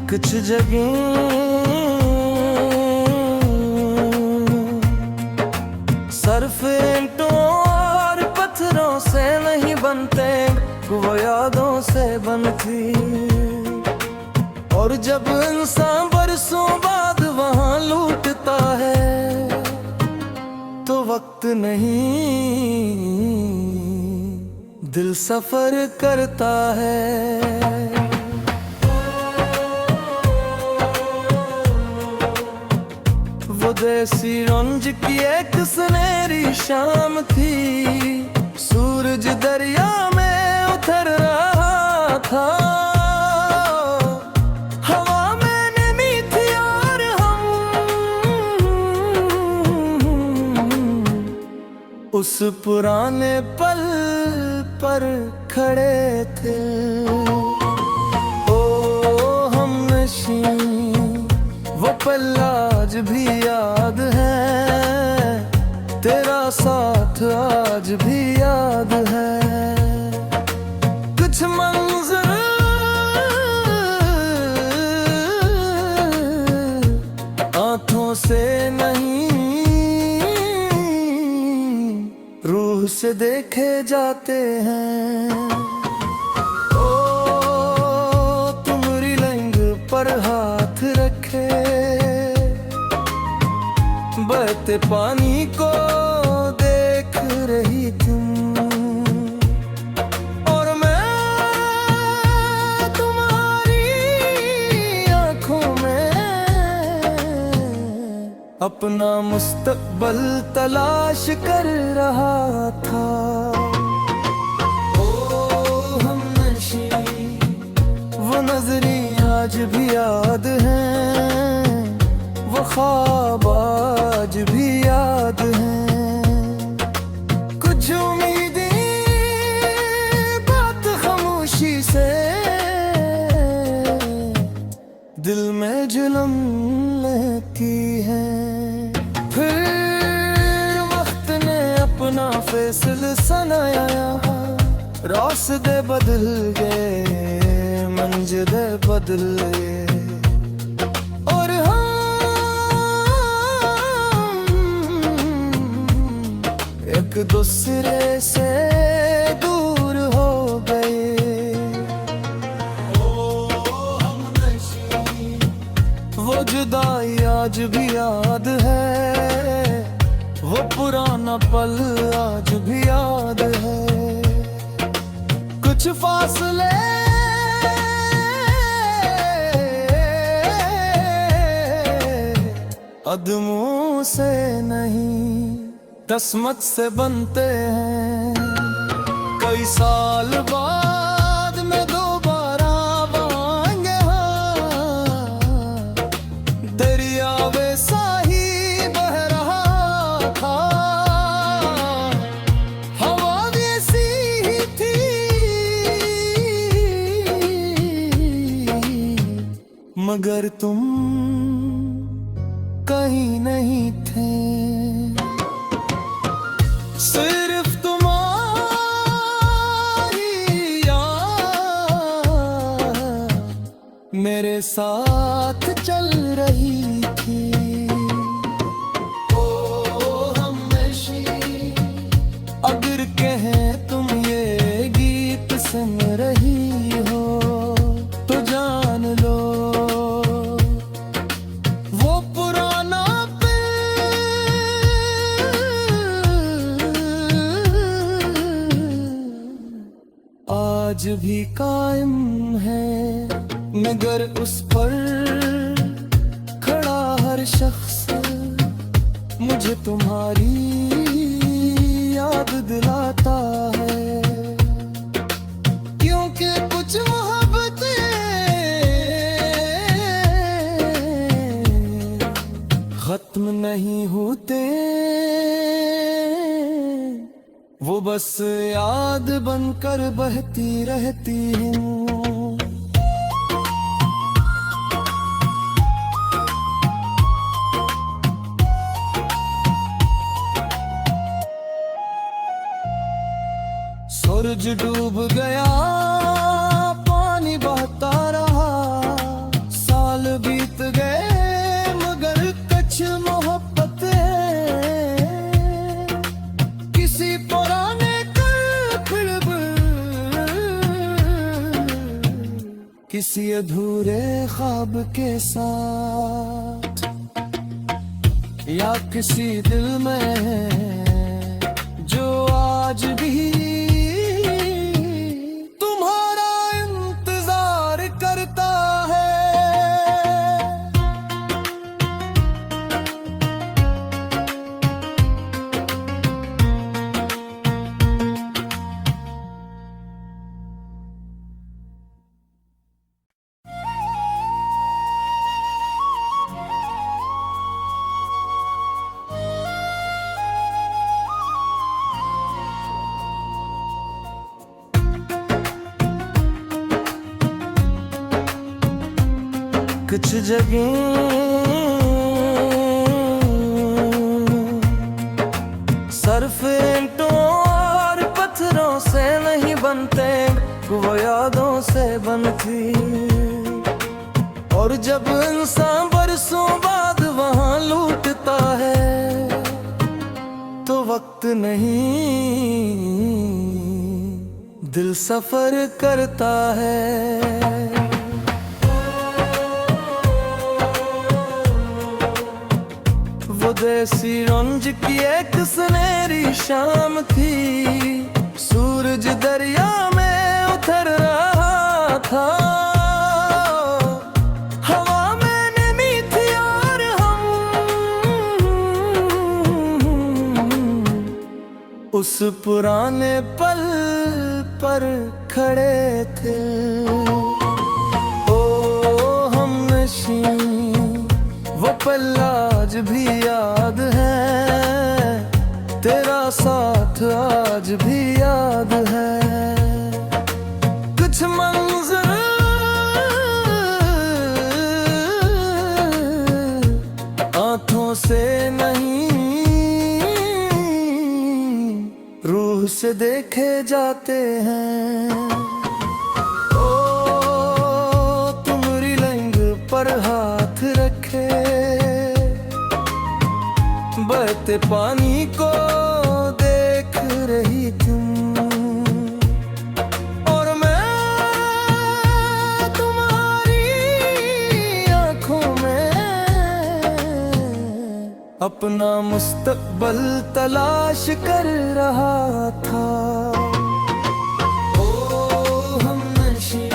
कुछ जगह सर्फ ईंटों और पत्थरों से नहीं बनते, वो यादों से बनती। और जब इंसान बरसों बाद वहां लूटता है तो वक्त नहीं, दिल सफर करता है। वो देसी रंज की एक सुनहरी शाम थी, सूरज दरिया में उतर रहा था। हवा में नमी थी और हम उस पुराने पल पर खड़े थे। ओ हमनशी वो पल आज भी याद है, तेरा साथ आज भी याद है। कुछ मंज़र आँखों से नहीं, रूह से देखे जाते हैं। ओ तुम रिलंग पर हाथ रखे, बहते पानी को देख रही तुम, और मैं तुम्हारी आँखों में अपना मुस्तकबल तलाश कर रहा था। ओ हमनशी वो नजरें आज भी याद हैं, वो ख्वाब आज भी याद हैं। कुछ उम्मीदें बात खामोशी से दिल में जुल्म लेती है। फिर वक्त ने अपना फैसला सुनाया, रास्ते बदल गए, मंजिलें बदल गए, और एक दूसरे से दूर हो गए। ओ हमनशी वो जुदाई आज भी याद है, वो पुराना पल आज भी याद है। कुछ फासले अदमों से नहीं, किस्मत से बनते हैं। कई साल बाद में दोबारा आएंगे, दरिया वैसा ही बह रहा था, हवा वैसी ही थी, मगर तुम कहीं नहीं थे। सिर्फ तुम्हारी याद मेरे साथ चल रही थी। ओ हमनशी अगर कहें तुम ये गीत सुन रही हो तो जान लो, वो पुराना आज भी कायम है, मगर उस पर खड़ा हर शख्स मुझे तुम्हारी याद दिलाता है। क्योंकि कुछ मोहब्बतें खत्म नहीं होते, वो बस याद बनकर बहती रहती हैं। सूरज डूब गया, पानी बहता रहा, किसी अधूरे ख्वाब के साथ, या किसी दिल में जो आज भी तुम्हारा इंतजार करता है। कुछ जगह सर्फ ईंटों और पत्थरों से नहीं बनते, वो यादों से बनती। और जब इंसान बरसों बाद वहां लूटता है तो वक्त नहीं, दिल सफर करता है। वो देसी रंज की एक सुनहरी शाम थी, सूरज दरिया में उतर रहा था। हवा में नमी थी और हम उस पुराने पल पर खड़े थे। ओ हमनशी वो पल आज भी याद है, तेरा साथ आज भी याद है। कुछ मंज़र आँखों से नहीं, रूह से देखे जाते हैं। ओ तुम रिलंग पर हाथ रखे, बहते पानी को देख रही तुम, और मैं तुम्हारी आंखों में अपना मुस्तकबल तलाश कर रहा था। ओ हमनशी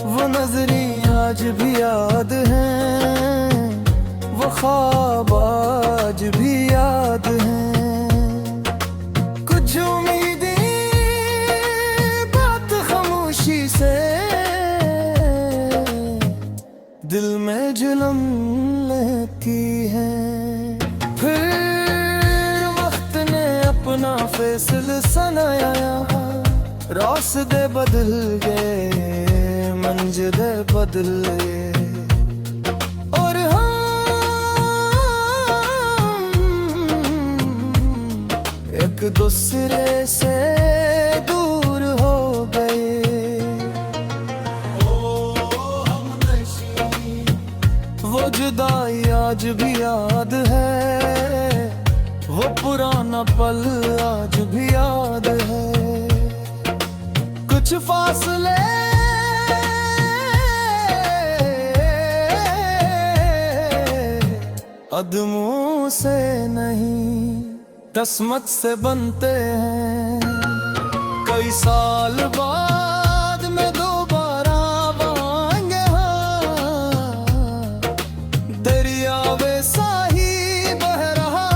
वो नजरें आज भी याद हैं, वो ख्वाब आज भी याद हैं। कुछ उम्मीदें बात खामोशी से दिल में जुलम लेती है। फिर वक्त ने अपना फैसला सुनाया, रास्ते बदल गए, मंजिलें बदल गए, और एक दूसरे से दूर हो गए। वो जुदाई आज भी याद है, वो पुराना पल आज भी याद है। कुछ फासले अदमों से नहीं, किस्मत से बनते हैं। कई साल बाद में दोबारा आएंगे, दरिया वैसा ही बह रहा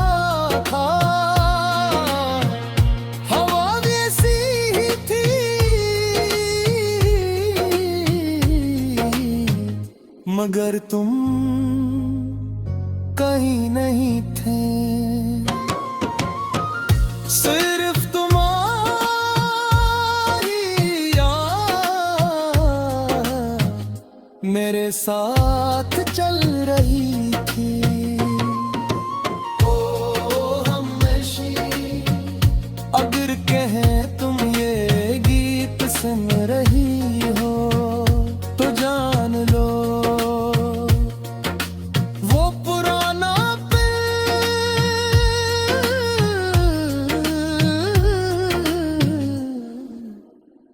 था, हवा वैसी ही थी, मगर तुम कहीं नहीं थे। सिर्फ तुम्हारी याद मेरे साथ चल रही थी। ओ हमनशी अगर कहें तुम ये गीत सुन रही हो तो जान लो, वो पुराना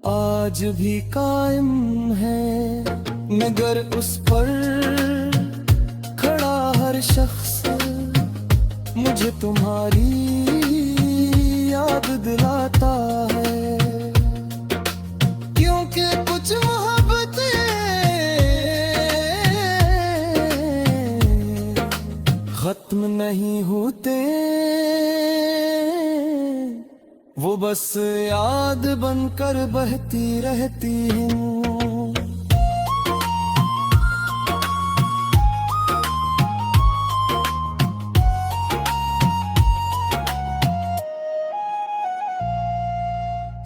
आज भी कायम है। मगर उस पर खड़ा हर शख्स मुझे तुम्हारी याद दिलाता है, क्योंकि कुछ मोहब्बतें खत्म नहीं होते, वो बस याद बनकर बहती रहती हैं।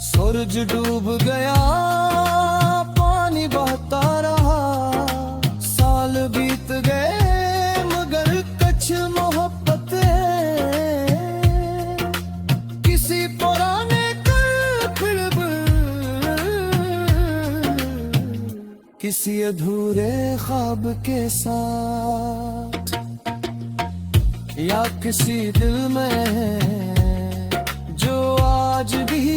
सूरज डूब गया, पानी बहता रहा, साल बीत गए मगर कुछ मोहब्बत किसी पुराने किसी अधूरे ख्वाब के साथ, या किसी दिल में जो आज भी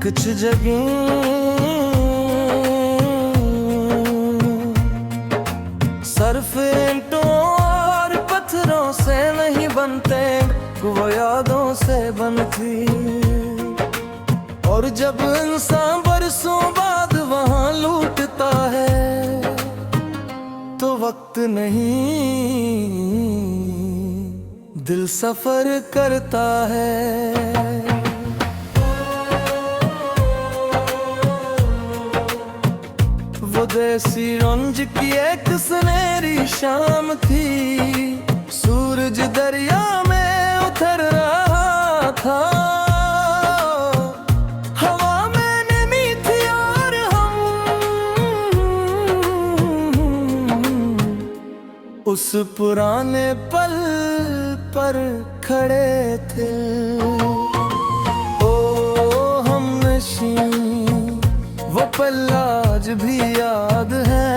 कुछ जगह सर्फ ईंटों और पत्थरों से नहीं बनते, वो यादों से बनती। और जब इंसान बरसों बाद वहां लौटता है तो वक्त नहीं, दिल सफर करता है। वो देसी रंज की एक सुनहरी शाम थी, सूरज दरिया में उतर रहा था, हवा में नमी थी और हम उस पुराने पल पर खड़े थे। ओ हमनशी वो पल आज भी याद है,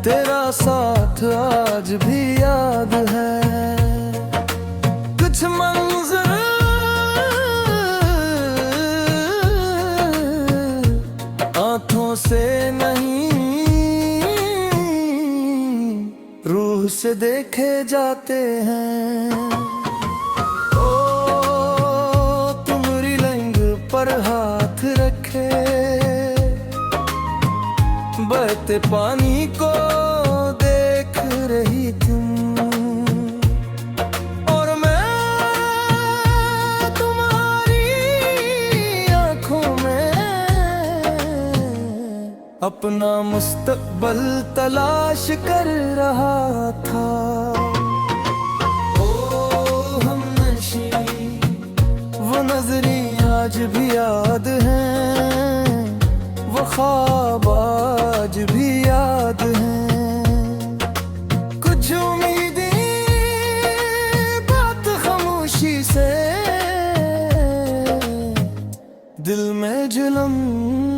तेरा साथ आज भी याद है। कुछ मंज़र आँखों से नहीं, रूह से देखे जाते हैं। ओ तुम्हारी लंग पर हाथ रखे, बहते पानी को देख रही तुम, और मैं तुम्हारी आँखों में अपना मुस्तकबल तलाश कर रहा था। ओ हमनशी वो नजरें आज भी याद हैं, वो ख्वाब आज भी याद हैं। कुछ उम्मीदें बात खामोशी से दिल में जुलम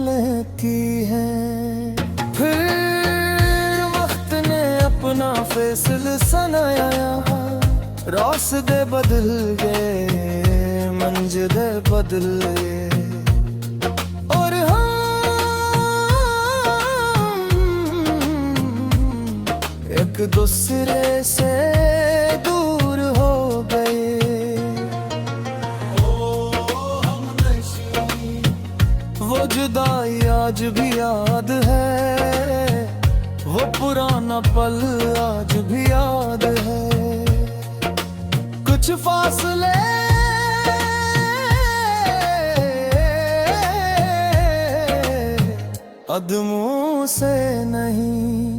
लेती है। फिर वक्त ने अपना फैसला सुनाया, रास्ते बदल गए, मंजिलें बदल गए, और एक दूसरे से दूर हो गए। वो जुदाई आज भी याद है, वो पुराना पल आज भी याद है। कुछ फासले अदमों से नहीं,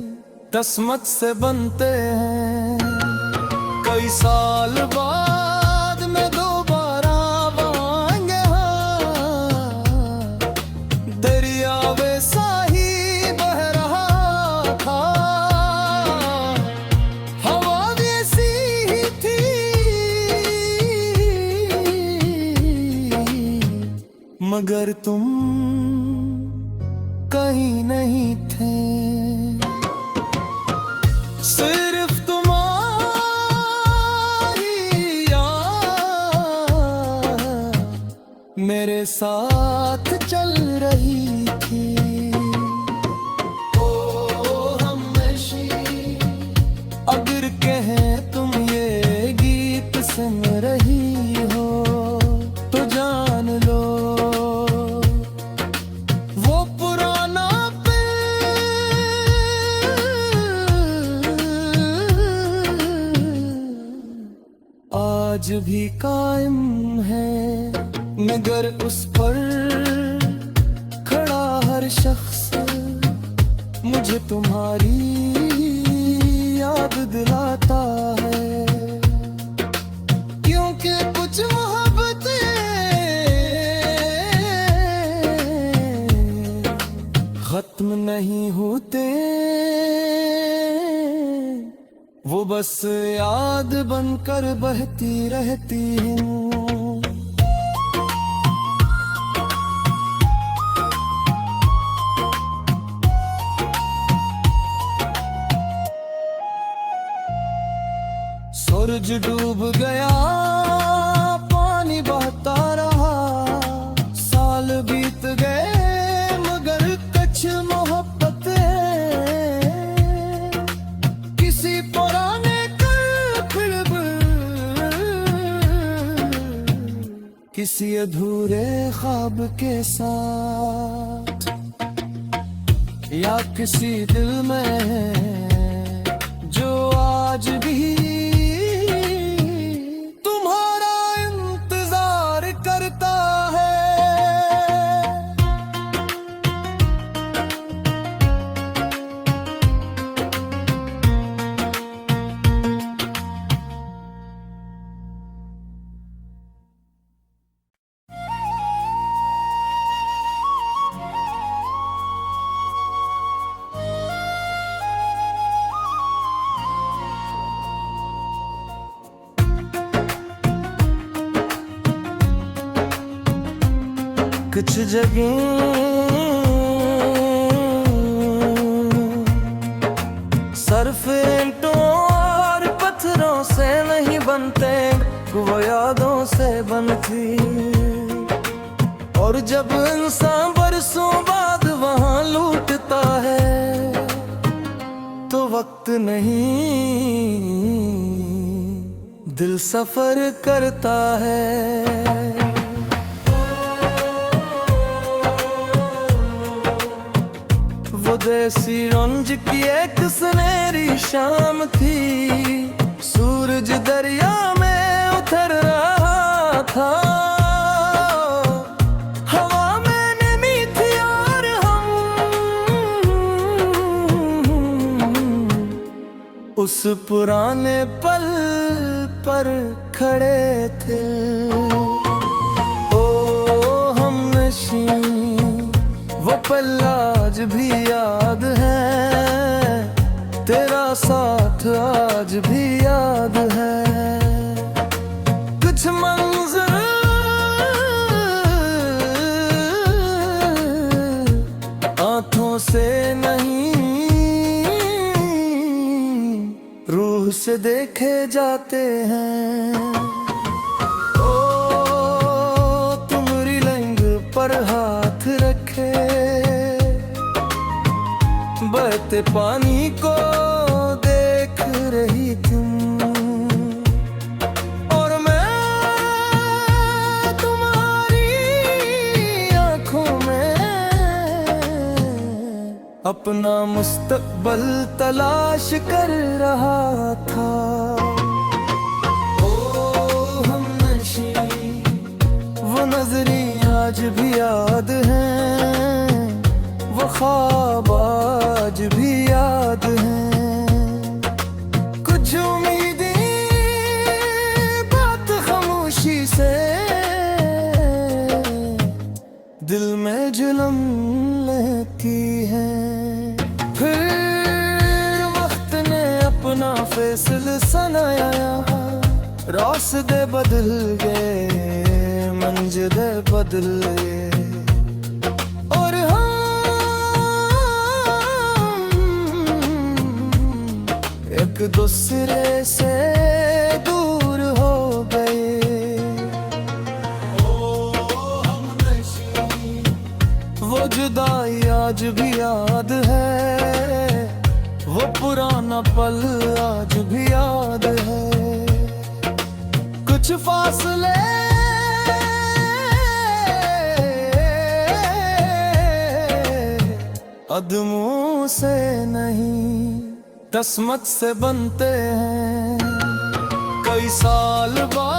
किस्मत से बनते हैं। कई साल बाद मैं दोबारा वहाँ मगर तुम कहीं नहीं थे। सिर्फ तुम्हारी याद मेरे साथ चल रही थी। ओ हमनशी अगर कहें तुम ये गीत सुन रही हो तो जान लो वो पुराना आज भी कायम है, मगर उस पर खड़ा हर शख्स मुझे तुम्हारी याद दिलाता है। क्योंकि कुछ मोहब्बतें खत्म नहीं होते, वो बस याद बनकर बहती रहती हैं। सूरज डूब गया, पानी बहता रहा, साल बीत गए मगर कुछ मोहब्बतें किसी पुराने किसी अधूरे ख्वाब के साथ या किसी दिल में जो आज भी तुम्हारा इंतजार करता है। कुछ जगह सर्फ ईंटों और पत्थरों से नहीं बनते, वो यादों से बनती। और जब इंसान बरसों बाद वहां लौटता है तो वक्त नहीं दिल सफर करता है। देसी रंज की एक सुनहरी शाम थी, सूरज दरिया में उतर रहा था, हवा में नमी थी और हम उस पुराने पल पर खड़े थे। ओ हमनशी वो पल आज भी याद है, तेरा साथ आज भी याद है। कुछ मंज़र आँखों से नहीं रूह से देखे जाते हैं। ओ तुम रिलंग पर हाथ रखे बहते पानी को देख रही तुम, और मैं तुम्हारी आंखों में अपना मुस्तकबल तलाश कर रहा था। ओ हमनशी वो नजरें आज भी याद हैं, वो ख्वाब आज भी याद हैं। कुछ उम्मीदें बात खामोशी से दिल में जुलम लेती है। फिर वक्त ने अपना फैसला सुनाया, रास्ते बदल गए, मंजिलें बदल गए। दूसरे से दूर हो गए। वो जुदाई आज भी याद है, वो पुराना पल आज भी याद है। कुछ फासले अदमों से नहीं किस्मत से बनते हैं। कई साल बाद